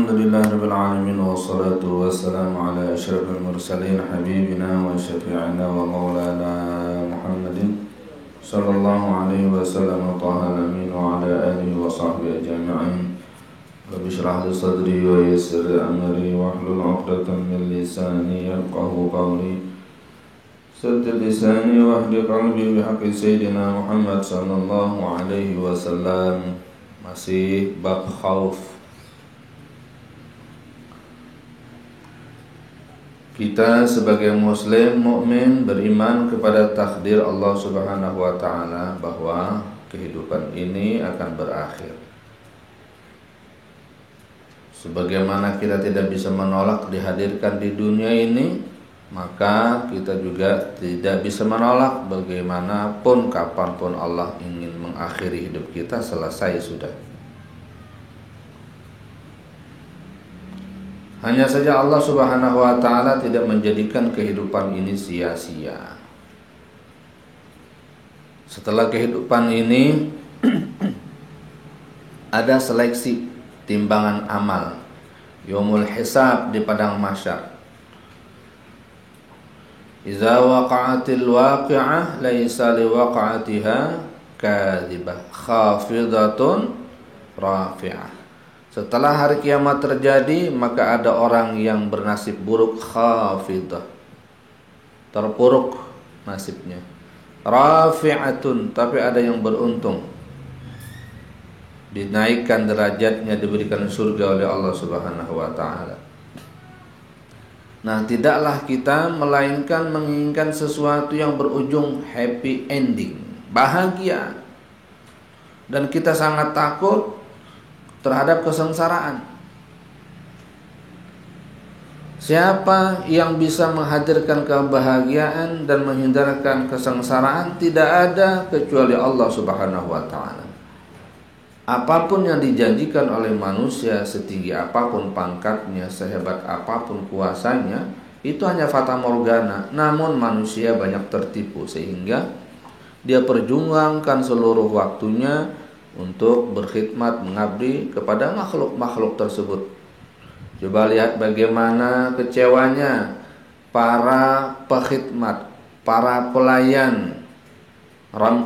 Alhamdulillah Rabbil Alamin wassalatu wassalamu ala asyrafil mursalin habibina wa syafi'ina wa maulana Muhammadin sallallahu alaihi wasallam wa taha amin wa ala alihi wa sahbihi ajma'in. Rabbi shrah li sadri wa yassir li amri wa hlul 'uqdatam min lisani yafqahu qawli. Saddid lisani wa hdi qalbi bihaqqi sayyidina Muhammad sallallahu alaihi wasallam. Masih bab khauf. Kita sebagai muslim mukmin beriman kepada takdir Allah Subhanahu wa taala bahwa kehidupan ini akan berakhir. Sebagaimana kita tidak bisa menolak dihadirkan di dunia ini, maka kita juga tidak bisa menolak bagaimanapun kapanpun Allah ingin mengakhiri hidup kita, selesai sudah. Hanya saja Allah Subhanahu wa taala tidak menjadikan kehidupan ini sia-sia. Setelah kehidupan ini ada seleksi timbangan amal, yaumul hisab di padang mahsyar. Iza waqa'atil waqi'ah laisa liwaqa'atiha kadhibah khafidatun rafi'ah. Setelah hari kiamat terjadi, maka ada orang yang bernasib buruk, khafidah, terpuruk nasibnya. Rafi'atun, tapi ada yang beruntung, dinaikkan derajatnya, diberikan surga oleh Allah Subhanahu wa taala. Nah, tidaklah kita melainkan menginginkan sesuatu yang berujung happy ending, bahagia. Dan kita sangat takut terhadap kesengsaraan. Siapa yang bisa menghadirkan kebahagiaan dan menghindarkan kesengsaraan? Tidak ada kecuali Allah Subhanahu wa taala. Apapun yang dijanjikan oleh manusia, setinggi apapun pangkatnya, sehebat apapun kuasanya, itu hanya fata morgana. Namun manusia banyak tertipu sehingga dia perjuangkan seluruh waktunya untuk berkhidmat, mengabdi kepada makhluk-makhluk tersebut. Coba lihat bagaimana kecewanya para pekhidmat, para pelayan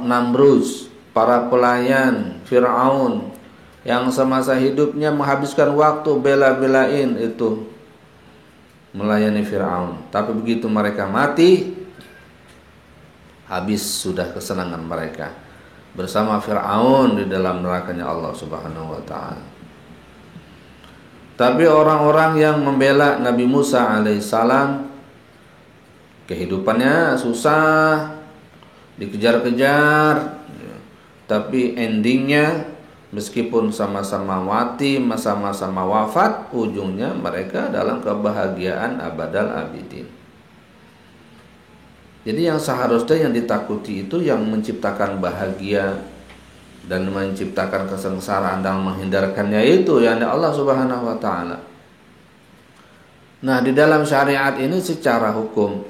Namrus, para pelayan Fir'aun yang semasa hidupnya menghabiskan waktu bela-belain itu melayani Fir'aun. Tapi begitu mereka mati, habis sudah kesenangan mereka bersama Fir'aun di dalam nerakanya Allah Subhanahu wa ta'ala. Tapi orang-orang yang membela Nabi Musa alaihissalam, kehidupannya susah, dikejar-kejar, tapi endingnya meskipun sama-sama mati, sama-sama wafat, ujungnya mereka dalam kebahagiaan abadal abidin. Jadi yang seharusnya yang ditakuti itu yang menciptakan bahagia dan menciptakan kesengsaraan dan menghindarkannya itu, yakni Allah Subhanahu wa taala. Nah, di dalam syariat ini secara hukum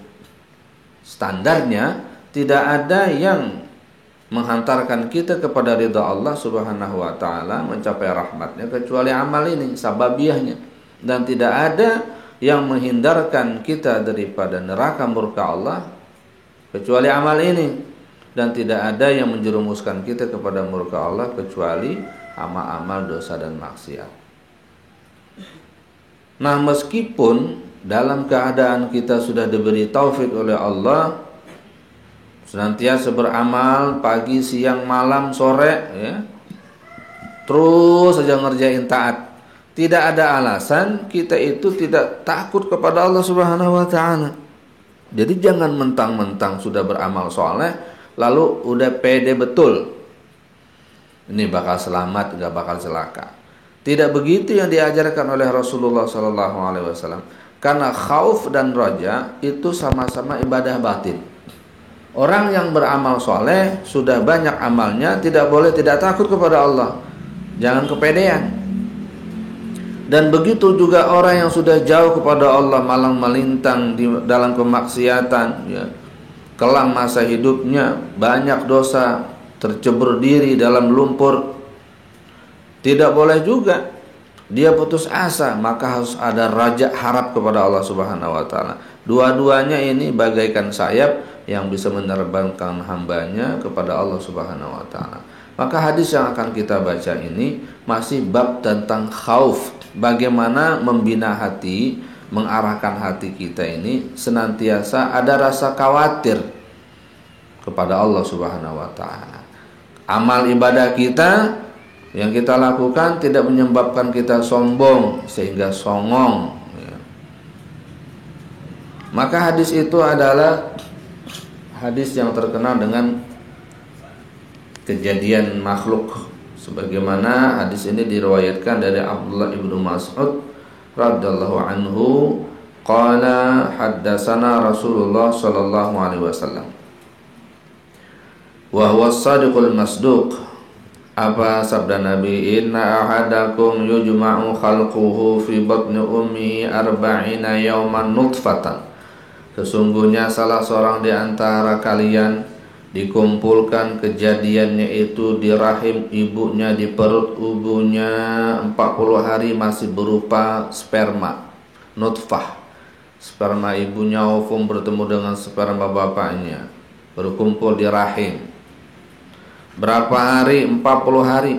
standarnya tidak ada yang menghantarkan kita kepada ridha Allah Subhanahu wa taala, mencapai rahmatnya, kecuali amal ini sababiyahnya. Dan tidak ada yang menghindarkan kita daripada neraka murka Allah kecuali amal ini, dan tidak ada yang menjerumuskan kita kepada murka Allah kecuali amal-amal dosa dan maksiat. Nah, meskipun dalam keadaan kita sudah diberi taufik oleh Allah, senantiasa beramal pagi, siang, malam, sore, ya, terus saja ngerjain taat, tidak ada alasan kita itu tidak takut kepada Allah Subhanahu wa taala. Jadi jangan mentang-mentang sudah beramal soleh lalu udah pede betul ini bakal selamat, gak bakal celaka. Tidak begitu yang diajarkan oleh Rasulullah SAW. Karena khauf dan raja itu sama-sama ibadah batin. Orang yang beramal soleh sudah banyak amalnya, tidak boleh tidak takut kepada Allah. Jangan kepedean. Dan begitu juga orang yang sudah jauh kepada Allah, malang melintang di dalam kemaksiatan, ya, kelang masa hidupnya banyak dosa, tercebur diri dalam lumpur. Tidak boleh juga dia putus asa, maka harus ada raja harap kepada Allah Subhanahu wa taala. Dua-duanya ini bagaikan sayap yang bisa menerbangkan hambanya kepada Allah Subhanahu wa taala. Maka hadis yang akan kita baca ini masih bab tentang khauf, bagaimana membina hati, mengarahkan hati kita ini senantiasa ada rasa khawatir kepada Allah Subhanahu wa taala. Amal ibadah kita yang kita lakukan tidak menyebabkan kita sombong sehingga songong ya. Maka hadis itu adalah hadis yang terkenal dengan kejadian makhluk, sebagaimana hadis ini diriwayatkan dari Abdullah ibnu Mas'ud radhiyallahu anhu qala haddatsana Rasulullah sallallahu alaihi wasallam wa huwa as-sadiqul masduq. Apa sabda Nabi, inna ahadakum yujma'u khalquhu fi batni ummi arba'ina yawman nutfatan. Sesungguhnya salah seorang di antara kalian dikumpulkan kejadiannya itu di rahim ibunya, di perut ibunya 40 hari masih berupa sperma, nutfah. Sperma ibunya ovum bertemu dengan sperma bapaknya, berkumpul di rahim. Berapa hari? 40 hari.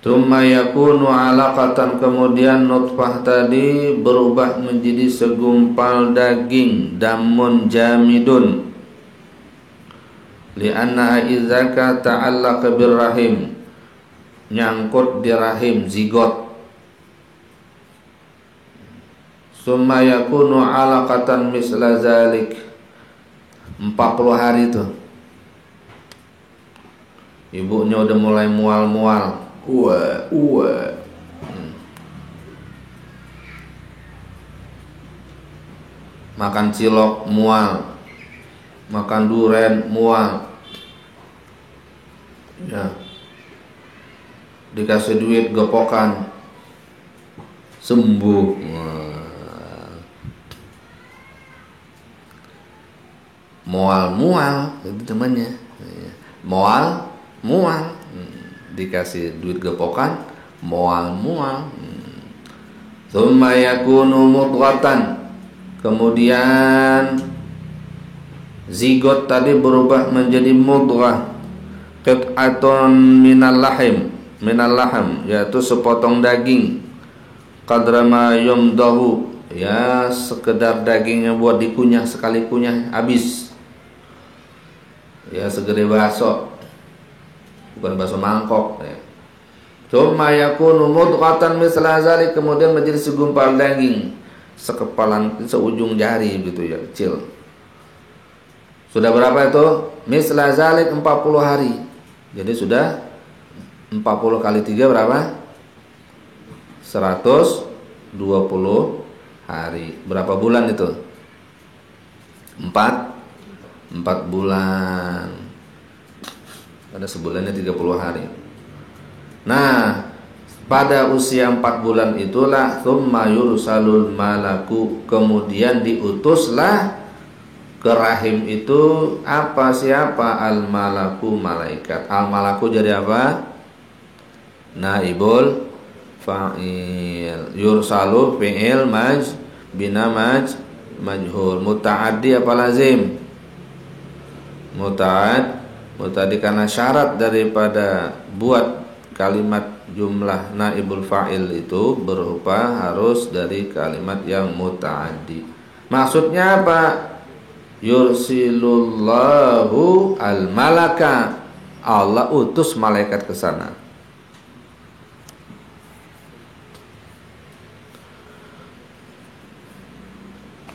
Tsumma yakunu 'alaqatan, kemudian nutfah tadi berubah menjadi segumpal daging, damun jamidun. Li'annaha idzaka ta'allaqa birrahim, nyangkut di rahim, zigot. Tsumma yakunu 'alaqatan misla zalik. 40 hari itu ibunya udah mulai mual-mual, makan cilok mual, makan duren mual ya, dikasih duit gepokan sembuh. Mual itu temannya, mual dikasih duit gepokan mual. Tsumma yakunu mudghatan, kemudian zigot tadi berubah menjadi mudghah, qit'atun minal laham, yaitu sepotong daging, qadra ma yumdahu, ya sekedar dagingnya buat dikunyah, sekali kunyah habis. Ya segede bakso, bukan bakso mangkok ya. Tsumma yakunu mudghatan misla zalik, kemudian menjadi segumpal daging sekepalan, seujung jari gitu ya, kecil. Sudah berapa itu? Misla zalik 40 hari. Jadi sudah 40 kali 3 berapa? 120 hari. Berapa bulan itu? 4 bulan. Ada sebulannya 30 hari. Nah, pada usia 4 bulan itulah tsumma yursalul malaku, kemudian diutuslah ke rahim itu siapa? Al malaku, malaikat. Al malaku jadi apa? Naibul fa'il. Yursalu fi'il bina majhul. Muta'addi apa lazim? Muta'addi karena syarat daripada buat kalimat jumlah naibul fa'il itu berupa harus dari kalimat yang muta'addi. Maksudnya apa? Yursilullahu al-malaka, Allah utus malaikat ke sana.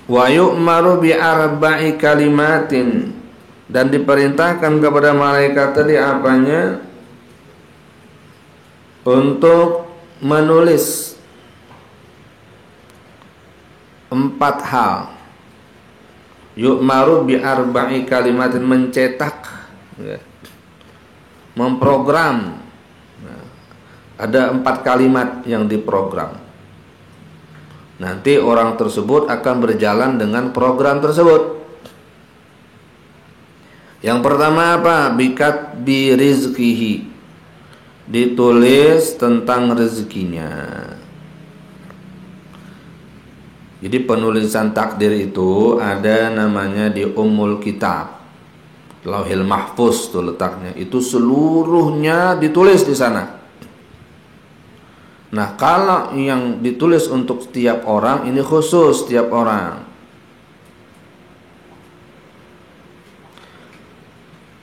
Wa yu'maru bi arba'i kalimatin, dan diperintahkan kepada malaikat tadi apanya? Untuk menulis 4 hal. Yu'maru bi arba'i kalimatin, mencetak ya, memprogram. Nah, ada 4 kalimat yang diprogram. Nanti orang tersebut akan berjalan dengan program tersebut. Yang pertama apa? Bikat bi rizqihi, ditulis tentang rezekinya. Jadi penulisan takdir itu ada namanya di Ummul Kitab, Lauhil Mahfuz tuh letaknya. Itu seluruhnya ditulis di sana. Nah, kalau yang ditulis untuk setiap orang ini khusus setiap orang.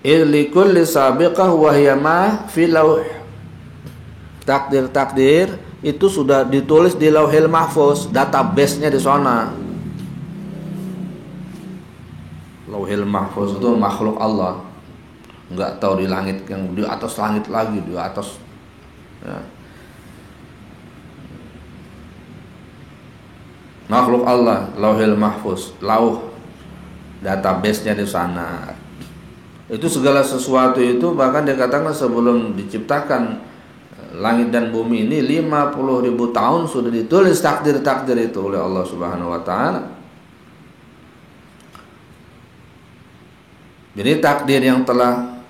Likulli sabiqah wa hiya ma fi lauh. Takdir-takdir itu sudah ditulis di Lauhil Mahfuz, database-nya di sana. Lauhil Mahfuz itu makhluk Allah. Enggak tahu di langit yang di atas langit lagi, di atas ya. Makhluk Allah, Lauhil Mahfuz, lauh database-nya di sana. Itu segala sesuatu itu bahkan dikatakan sebelum diciptakan langit dan bumi ini 50.000 tahun sudah ditulis takdir-takdir itu oleh Allah Subhanahu wa taala. Jadi takdir yang telah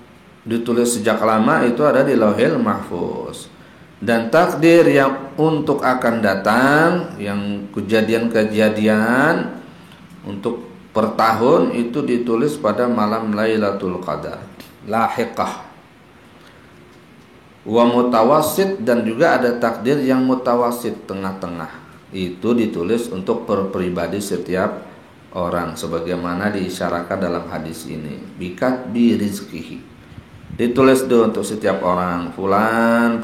ditulis sejak lama itu ada di Lauhil Mahfuz. Dan takdir yang untuk akan datang, yang kejadian-kejadian untuk per tahun itu ditulis pada malam Lailatul Qadar, lahiqah. Wa mutawassit, dan juga ada takdir yang mutawassit, tengah-tengah. Itu ditulis untuk per pribadi setiap orang sebagaimana diisyaratkan dalam hadis ini. Bikat bi rizqihi. Ditulis itu untuk setiap orang, fulan.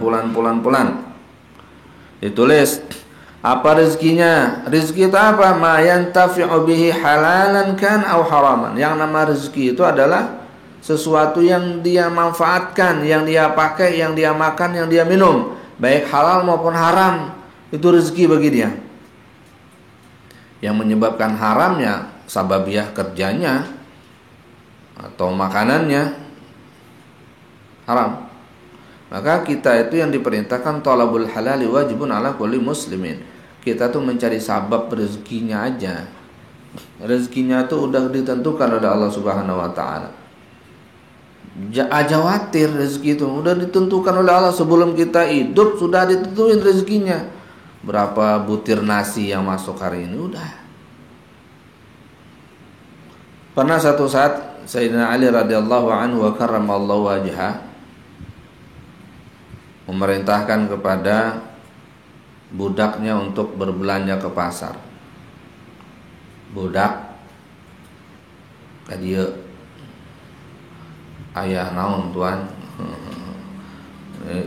Ditulis apa rezekinya. Rezeki itu apa? Ma yantafi'u bihi halalan kan au haraman. Yang nama rezeki itu adalah sesuatu yang dia manfaatkan, yang dia pakai, yang dia makan, yang dia minum, baik halal maupun haram. Itu rezeki bagi dia. Yang menyebabkan haramnya sababiah kerjanya atau makanannya haram. Maka kita itu yang diperintahkan talabul halali wajibun ala kulli muslimin. Kita tuh mencari sabab rezekinya aja. Rezekinya tuh udah ditentukan oleh Allah Subhanahu wa taala. Khawatir rezeki itu udah ditentukan oleh Allah sebelum kita hidup, sudah ditentuin rezekinya. Berapa butir nasi yang masuk hari ini udah. Pernah satu saat Sayyidina Ali radhiyallahu anhu wa karramallahu wajhah memerintahkan kepada budaknya untuk berbelanja ke pasar. Budak kadieu, ayah naon tuan,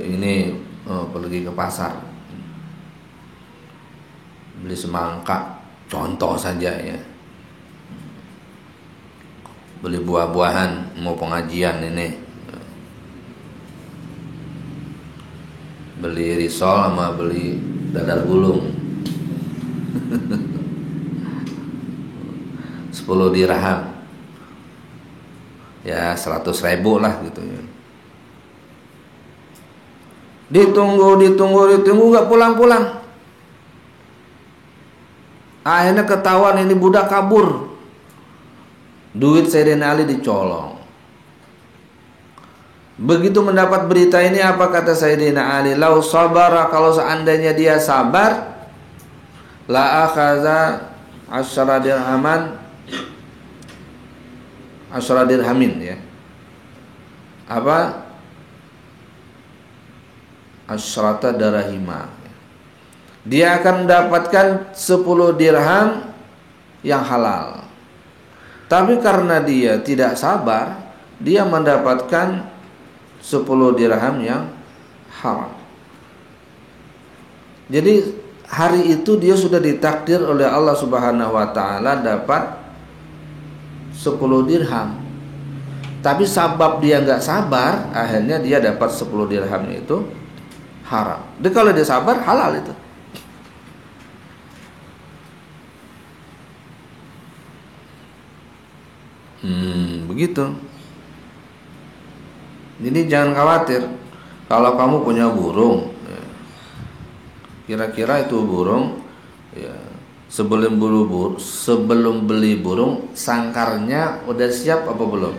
ini pergi ke pasar beli semangka, contoh saja ya, beli buah-buahan mau pengajian ini, beli risol sama beli dadar gulung 10 dirham ya 100.000 lah gitu ya. Ditunggu gak pulang-pulang. Akhirnya ketahuan ini budak kabur. Duit Sayyidina Ali dicolong. Begitu mendapat berita ini, apa kata Sayyidina Ali? Lau sabara, kalau seandainya dia sabar, la akhadha 10 dirhamin ya. Apa? 10 darahima. Dia akan mendapatkan 10 dirham yang halal. Tapi karena dia tidak sabar, dia mendapatkan 10 dirham yang haram. Jadi hari itu dia sudah ditakdir oleh Allah Subhanahu wa taala dapat 10 dirham. Tapi sabab dia nggak sabar, akhirnya dia dapat 10 dirham itu haram. Jadi kalau dia sabar, halal itu. Begitu. Jadi jangan khawatir kalau kamu punya burung, ya, kira-kira itu burung, ya, sebelum beli burung, sangkarnya udah siap apa belum?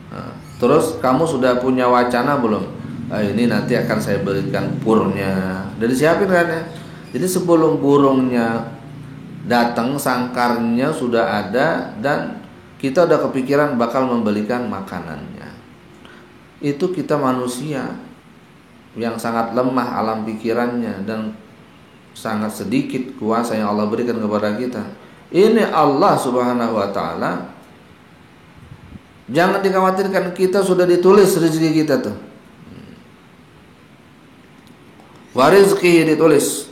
Nah, terus kamu sudah punya wacana belum? Ini nanti akan saya berikan purnya. Udah disiapin kan ya. Jadi sebelum burungnya datang, sangkarnya sudah ada dan kita udah kepikiran bakal membelikan makanannya. Itu kita manusia yang sangat lemah alam pikirannya dan sangat sedikit kuasa yang Allah berikan kepada kita. Ini Allah Subhanahu wa taala. Jangan dikhawatirkan, kita sudah ditulis rezeki kita tuh. Wa rizqihi ditulis.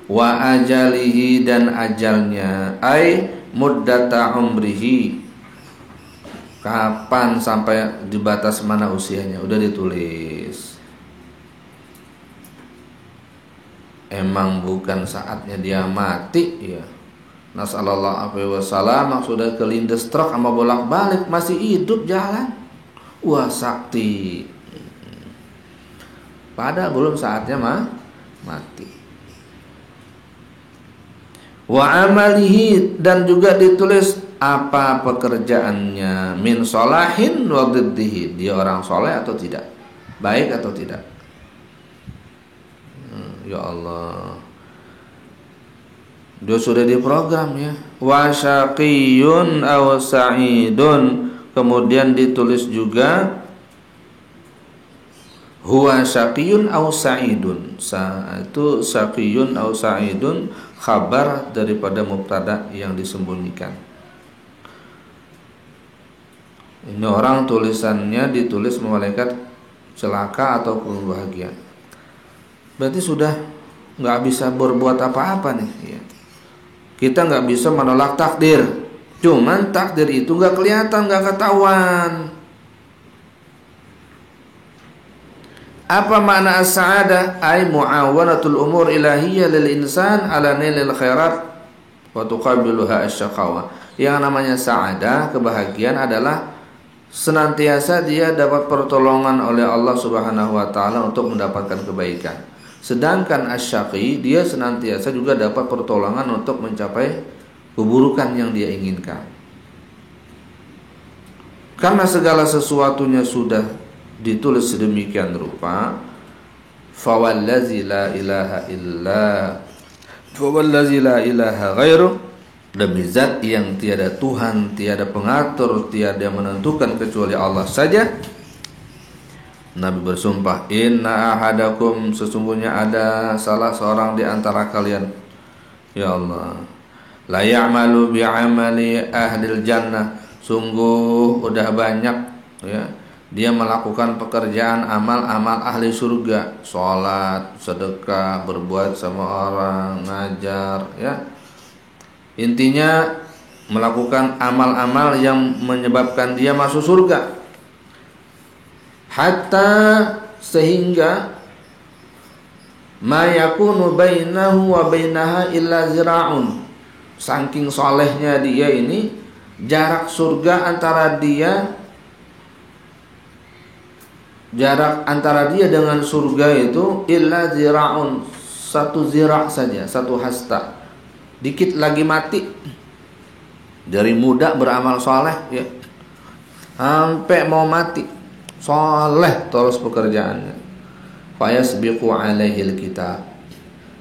Wa ajalihi dan ajalnya, ai muddata umrihi. Kapan sampai di batas mana usianya udah ditulis. Emang bukan saatnya dia mati ya. Nasallallahu alaihi wasallam sudah kelindes truk sama bolak-balik masih hidup jalan. Wah, sakti. Padahal belum saatnya mati. Wa amalihi dan juga ditulis apa pekerjaannya, min solahin wa diddihi, dia orang soleh atau tidak, baik atau tidak. Ya Allah, dia sudah diprogram ya. Wa syaqiyun aw sa'idun, kemudian ditulis juga huwa syaqiyun aw sa'idun. Itu syaqiyun aw sa'idun khabar daripada mubtada yang disembunyikan. Ini orang tulisannya ditulis malaikat celaka ataupun bahagia. Berarti sudah nggak bisa berbuat apa-apa nih ya. Kita nggak bisa menolak takdir. Cuman takdir itu nggak kelihatan, nggak ketahuan. Apa makna as-sa'adah? Ay mu'awanatul umur ilahiyya lil insan ala nailil khairat wa tuqabiluha asy-syaqawa. Yang namanya sa'adah, kebahagiaan adalah senantiasa dia dapat pertolongan oleh Allah Subhanahu wa taala untuk mendapatkan kebaikan. Sedangkan asyaqi, dia senantiasa juga dapat pertolongan untuk mencapai keburukan yang dia inginkan. Karena segala sesuatunya sudah ditulis sedemikian rupa, fawallazi la ilaha ghairu, demi zat yang tiada Tuhan, tiada pengatur, tiada menentukan kecuali Allah saja. Nabi bersumpah, inna ahadakum, sesungguhnya ada salah seorang di antara kalian, ya Allah, la ya'malu bi'amali ahlil jannah, sungguh udah banyak ya dia melakukan pekerjaan amal-amal ahli surga, sholat, sedekah, berbuat sama orang, ngajar ya. Intinya melakukan amal-amal yang menyebabkan dia masuk surga. Hatta sehingga ma yakunu bainahu wa bainaha illa zira'un, saking solehnya dia ini, jarak surga antara dia dengan surga itu illa zira'un, satu zira' saja, satu hasta, dikit lagi mati. Dari muda beramal soleh ya, sampai mau mati soleh terus pekerjaannya. Fayasbiqu alaihil kitab,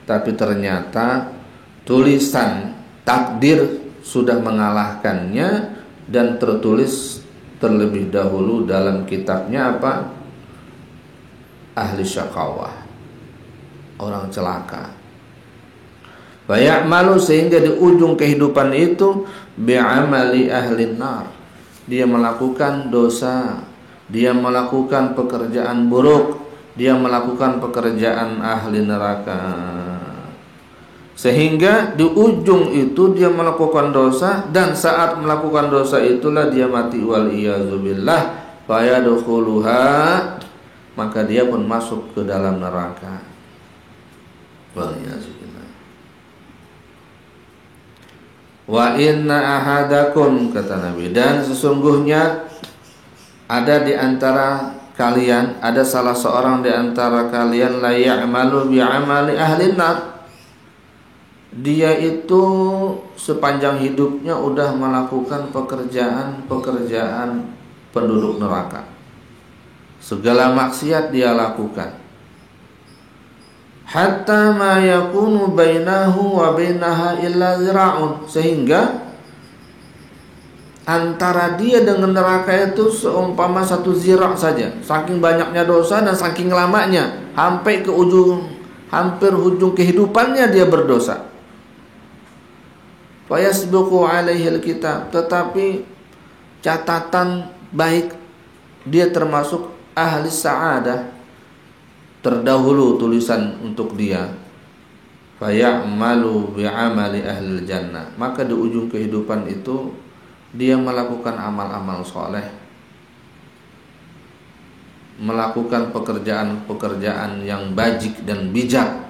tapi ternyata tulisan takdir sudah mengalahkannya dan tertulis terlebih dahulu dalam kitabnya apa? Ahli syaqawah, orang celaka. Bayamalu, sehingga di ujung kehidupan itu bi'amali ahli nar, dia melakukan dosa, dia melakukan pekerjaan buruk, dia melakukan pekerjaan ahli neraka. Sehingga di ujung itu dia melakukan dosa, dan saat melakukan dosa itulah dia mati, wal iyadzubillah, fayadkhuluha, maka dia pun masuk ke dalam neraka. Wal iyadzubillah. Wa inna ahadakum, kata Nabi, dan sesungguhnya ada di antara kalian, ada salah seorang di antara kalian, la ya'malu bi'amali ahli nar, dia itu sepanjang hidupnya udah melakukan pekerjaan penduduk neraka. segala maksiat dia lakukan. Hatta ma yakunu bainahu wa bainaha illa zira'un, sehingga antara dia dengan neraka itu seumpama satu zira' saja. Saking banyaknya dosa dan saking lamanya, sampai ke hampir ujung kehidupannya dia berdosa. Fa yasbiqu alaihi alkitab, tetapi catatan baik dia termasuk ahli sa'adah, terdahulu tulisan untuk dia. Fa ya'malu bi'amali ahli jannah, maka di ujung kehidupan itu dia melakukan amal-amal soleh, melakukan pekerjaan-pekerjaan yang bajik dan bijak.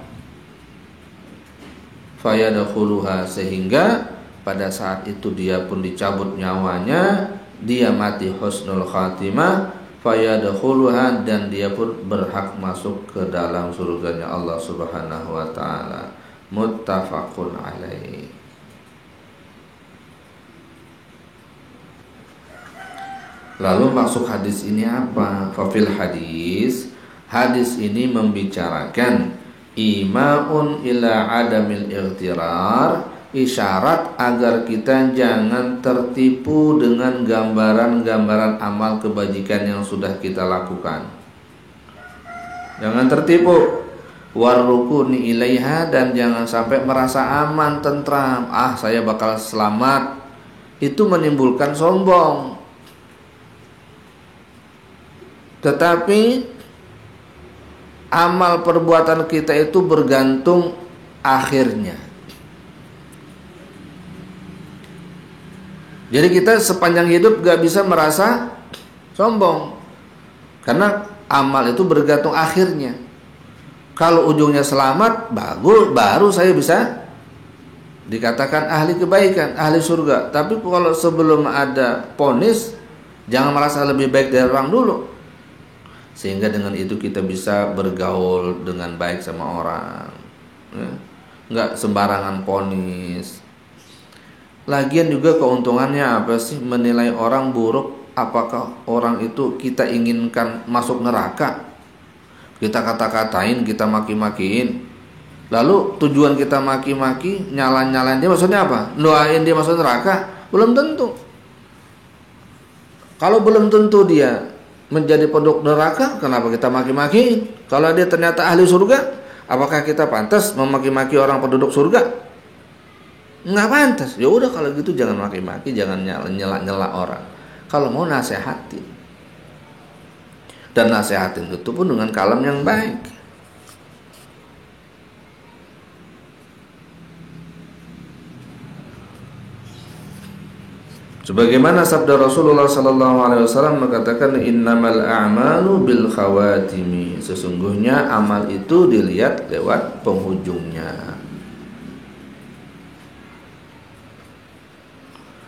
Fayadkhuluha, sehingga pada saat itu dia pun dicabut nyawanya, dia mati husnul khatimah. Fayadkhuluha, dan dia pun berhak masuk ke dalam surganya Allah Subhanahu wa taala. Muttafaqun alaih. Lalu maksud hadis ini apa? Fafil hadis, hadis ini membicarakan imaun ila adamil ightirar, isyarat agar kita jangan tertipu dengan gambaran-gambaran amal kebajikan yang sudah kita lakukan. Jangan tertipu. Warrukuni ilaiha, dan jangan sampai merasa aman, tentram. Saya bakal selamat. Itu menimbulkan sombong. Tetapi amal perbuatan kita itu bergantung akhirnya. Jadi kita sepanjang hidup gak bisa merasa sombong, karena amal itu bergantung akhirnya. Kalau ujungnya selamat, bagus, baru saya bisa dikatakan ahli kebaikan, ahli surga. Tapi kalau sebelum ada vonis, jangan merasa lebih baik dari orang dulu, sehingga dengan itu kita bisa bergaul dengan baik sama orang, ya. Nggak sembarangan vonis. Lagian juga keuntungannya apa sih menilai orang buruk? Apakah orang itu kita inginkan masuk neraka? Kita kata-katain, kita maki-makiin. Lalu tujuan kita maki-maki, nyalain dia, maksudnya apa? Doain dia masuk neraka? Belum tentu. Kalau belum tentu dia menjadi penduduk neraka, kenapa kita maki-maki? Kalau dia ternyata ahli surga, apakah kita pantas memaki-maki orang penduduk surga? Nggak pantas. Ya udah, kalau gitu jangan maki-maki, jangan nyela-nyela orang. Kalau mau nasehatin, dan nasehatin itu pun dengan kalam yang baik. Sebagaimana sabda Rasulullah sallallahu alaihi wasallam mengatakan, innamal a'malu bil khawatimi, sesungguhnya amal itu dilihat lewat penghujungnya.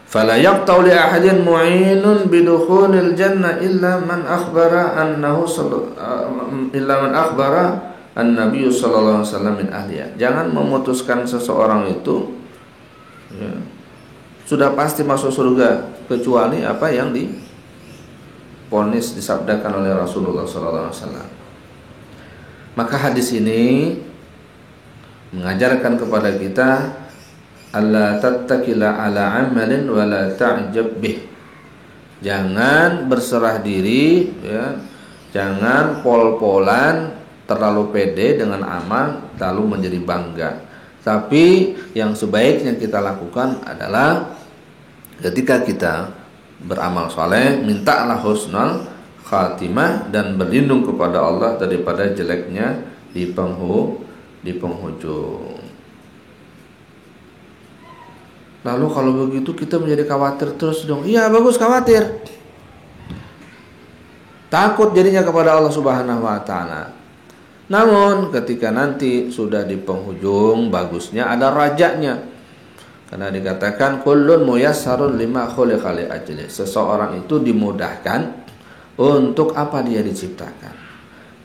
Fala yaqta'u li ahadin mu'inun bidukhulil jannah illa man akhbara an-nabiy sallallahu alaihi wasallam min ahliya. Jangan memutuskan seseorang itu, ya, sudah pasti masuk surga, kecuali apa yang divonis, disabdakan oleh Rasulullah sallallahu alaihi wasallam. Maka hadis ini mengajarkan kepada kita alla tattakila ala amalin wala ta'jab bih. Jangan berserah diri, ya. Jangan pol-polan, terlalu pede dengan amal lalu menjadi bangga. Tapi yang sebaiknya kita lakukan adalah ketika kita beramal soleh, mintalah husnul khatimah dan berlindung kepada Allah daripada jeleknya di penghujung. Lalu kalau begitu kita menjadi khawatir terus dong. Iya, bagus khawatir. Takut jadinya kepada Allah Subhanahu wa taala. Namun ketika nanti sudah di penghujung, bagusnya ada rajanya. Karena dikatakan kullun muyassarun lima khuliqa li ajli. Seseorang itu dimudahkan untuk apa dia diciptakan.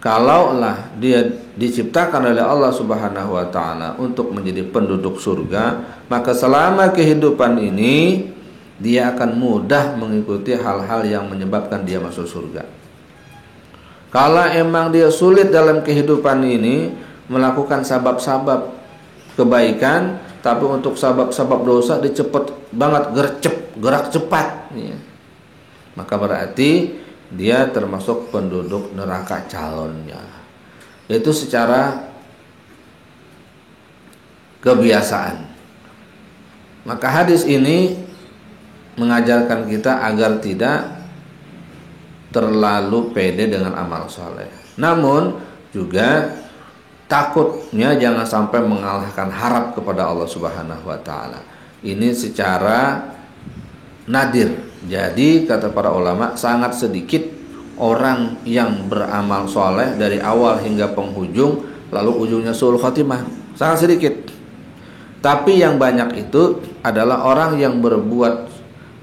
Kalaulah dia diciptakan oleh Allah Subhanahu wa taala untuk menjadi penduduk surga, maka selama kehidupan ini dia akan mudah mengikuti hal-hal yang menyebabkan dia masuk surga. Kalau emang dia sulit dalam kehidupan ini melakukan sabab-sabab kebaikan, tapi untuk sabab-sabab dosa dia cepet banget gerak cepat, ya. Maka berarti dia termasuk penduduk neraka calonnya. Itu secara kebiasaan. Maka hadis ini mengajarkan kita agar tidak terlalu pede dengan amal soleh. Namun juga takutnya jangan sampai mengalahkan harap kepada Allah Subhanahu wa taala. Ini secara nadir. Jadi kata para ulama sangat sedikit orang yang beramal soleh dari awal hingga penghujung lalu ujungnya suul khotimah. Sangat sedikit. Tapi yang banyak itu adalah orang yang berbuat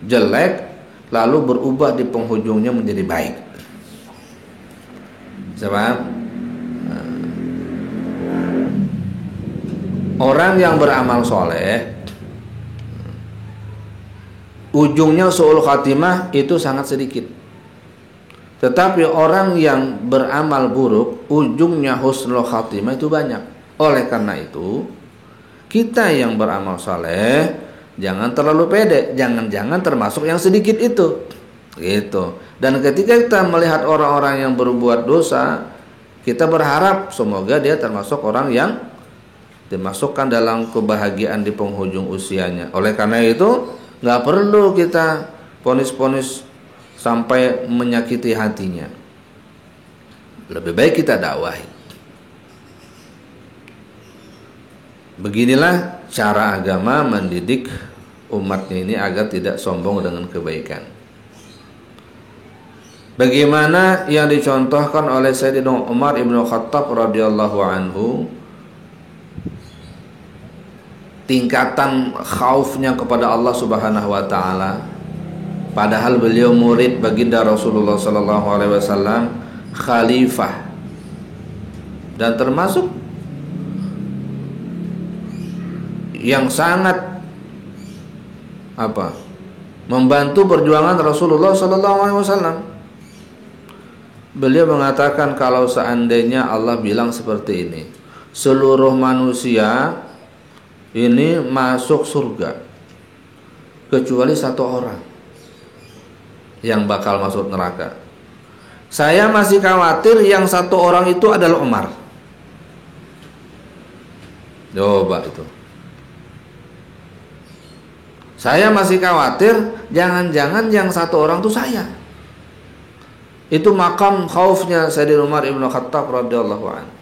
jelek lalu berubah di penghujungnya menjadi baik. Sebab orang yang beramal soleh ujungnya suul khatimah itu sangat sedikit. Tetapi orang yang beramal buruk ujungnya husnul khatimah itu banyak. Oleh karena itu kita yang beramal soleh jangan terlalu pede, jangan-jangan termasuk yang sedikit itu, gitu. Dan ketika kita melihat orang-orang yang berbuat dosa, kita berharap semoga dia termasuk orang yang dimasukkan dalam kebahagiaan di penghujung usianya. Oleh karena itu, nggak perlu kita ponis-ponis sampai menyakiti hatinya. Lebih baik kita dakwahi. Beginilah cara agama mendidik umatnya ini agar tidak sombong dengan kebaikan. Bagaimana yang dicontohkan oleh Sayyidina Umar ibn Khattab radhiyallahu anhu, tingkatan khaufnya kepada Allah Subhanahu wa taala, padahal beliau murid baginda Rasulullah sallallahu alaihi wasallam, khalifah, dan termasuk yang sangat membantu perjuangan Rasulullah sallallahu alaihi wasallam. Beliau mengatakan kalau seandainya Allah bilang seperti ini, seluruh manusia ini masuk surga kecuali satu orang yang bakal masuk neraka. Saya masih khawatir yang satu orang itu adalah Umar. Coba itu. Saya masih khawatir jangan-jangan yang satu orang itu saya. Itu makam khaufnya Sayyidina Umar ibn Khattab radhiyallahu anhu.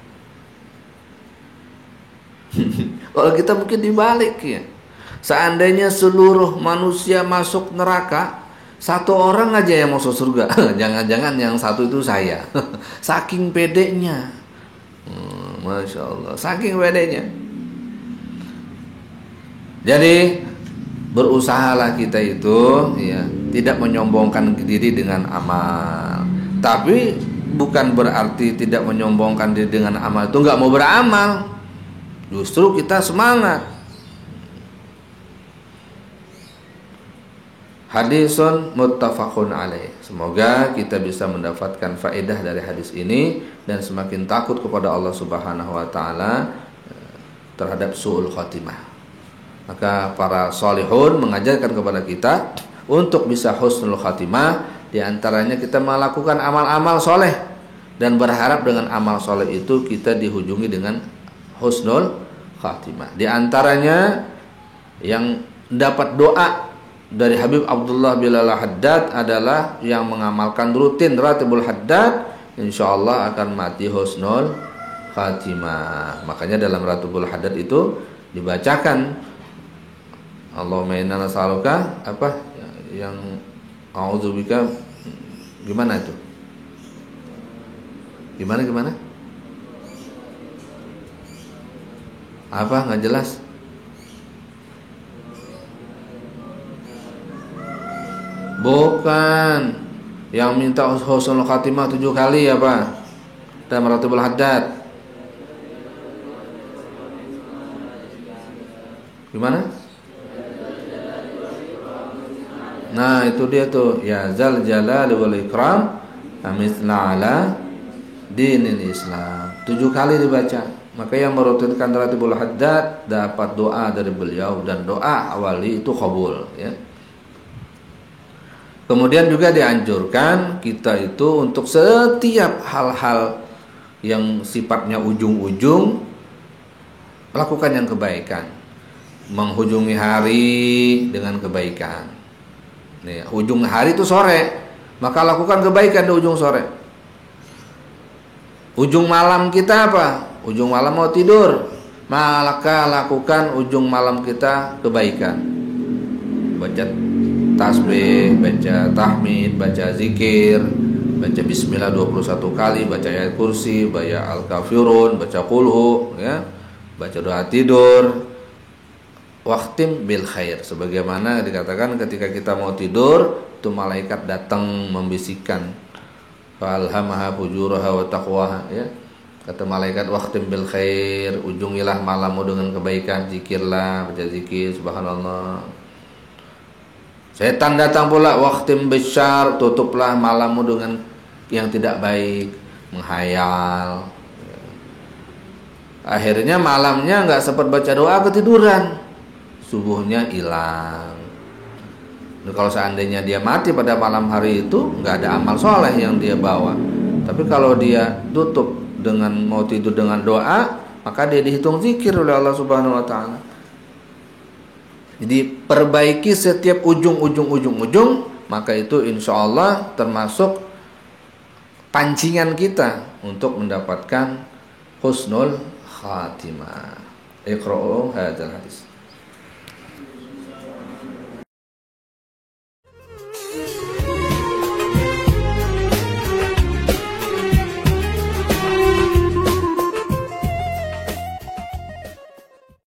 Kalau kita mungkin dibalik ya. Seandainya seluruh manusia masuk neraka, satu orang aja yang masuk surga. Jangan-jangan yang satu itu saya. Saking pedenya. Masya Allah, saking pedenya. Jadi berusahalah kita itu ya, tidak menyombongkan diri dengan amal. Tapi bukan berarti tidak menyombongkan diri dengan amal itu nggak mau beramal. Justru kita semangat. Hadisun muttafaqun alaih. Semoga kita bisa mendapatkan faedah dari hadis ini dan semakin takut kepada Allah Subhanahu wa taala terhadap suul khatimah. Maka para salihun mengajarkan kepada kita untuk bisa husnul khatimah, di antaranya kita melakukan amal-amal soleh dan berharap dengan amal soleh itu kita dihujungi dengan husnul khatimah. Di antaranya yang dapat doa dari Habib Abdullah Bilal Haddad adalah yang mengamalkan rutin Ratibul Haddad, insyaallah akan mati husnul khatimah. Makanya dalam Ratibul Haddad itu dibacakan Allahumma inna nas'aluka yang a'udzubika, gimana itu? Gimana? Apa nggak jelas? Bukan. Yang minta husnul khatimah 7 kali apa? Dan Ratibul Haddad. Gimana? Nah itu dia tuh, ya zal jalali wal ikram amitsla ala dinil Islam. 7 kali dibaca. Maka yang merutinkan Ratibul Haddad dapat doa dari beliau, dan doa awali itu qabul, ya. Kemudian juga dianjurkan kita itu untuk setiap hal-hal yang sifatnya ujung-ujung, lakukan yang kebaikan. Menghujungi hari dengan kebaikan. Nih, ujung hari itu sore, maka lakukan kebaikan di ujung sore. Ujung malam kita apa? Ujung malam mau tidur, maka lakukan ujung malam kita kebaikan. Baca tasbih, baca tahmid, baca zikir, baca bismillah 21 kali, baca ayat kursi, baca al-kafirun, baca kulhu, ya. Baca doa tidur. Waqtim bil khair, sebagaimana dikatakan ketika kita mau tidur, itu malaikat datang membisikkan, falhamaha fujuraha wa taqwaha, ya. Kata malaikat, waqtim bil khair, ujungilah malammu dengan kebaikan, zikirlah, baca zikir, subhanallah. Setan datang pula, waqtim bisyar, tutuplah malammu dengan yang tidak baik, menghayal. Akhirnya malamnya nggak sempat baca doa, ketiduran, subuhnya hilang. Nah, kalau seandainya dia mati pada malam hari itu, nggak ada amal soleh yang dia bawa. Tapi kalau dia tutup dengan mau tidur dengan doa, maka dia dihitung zikir oleh Allah Subhanahu Wa Taala. Jadi perbaiki setiap ujung, maka itu insya Allah termasuk pancingan kita untuk mendapatkan husnul khatimah. Iqra'u hadzal hadis.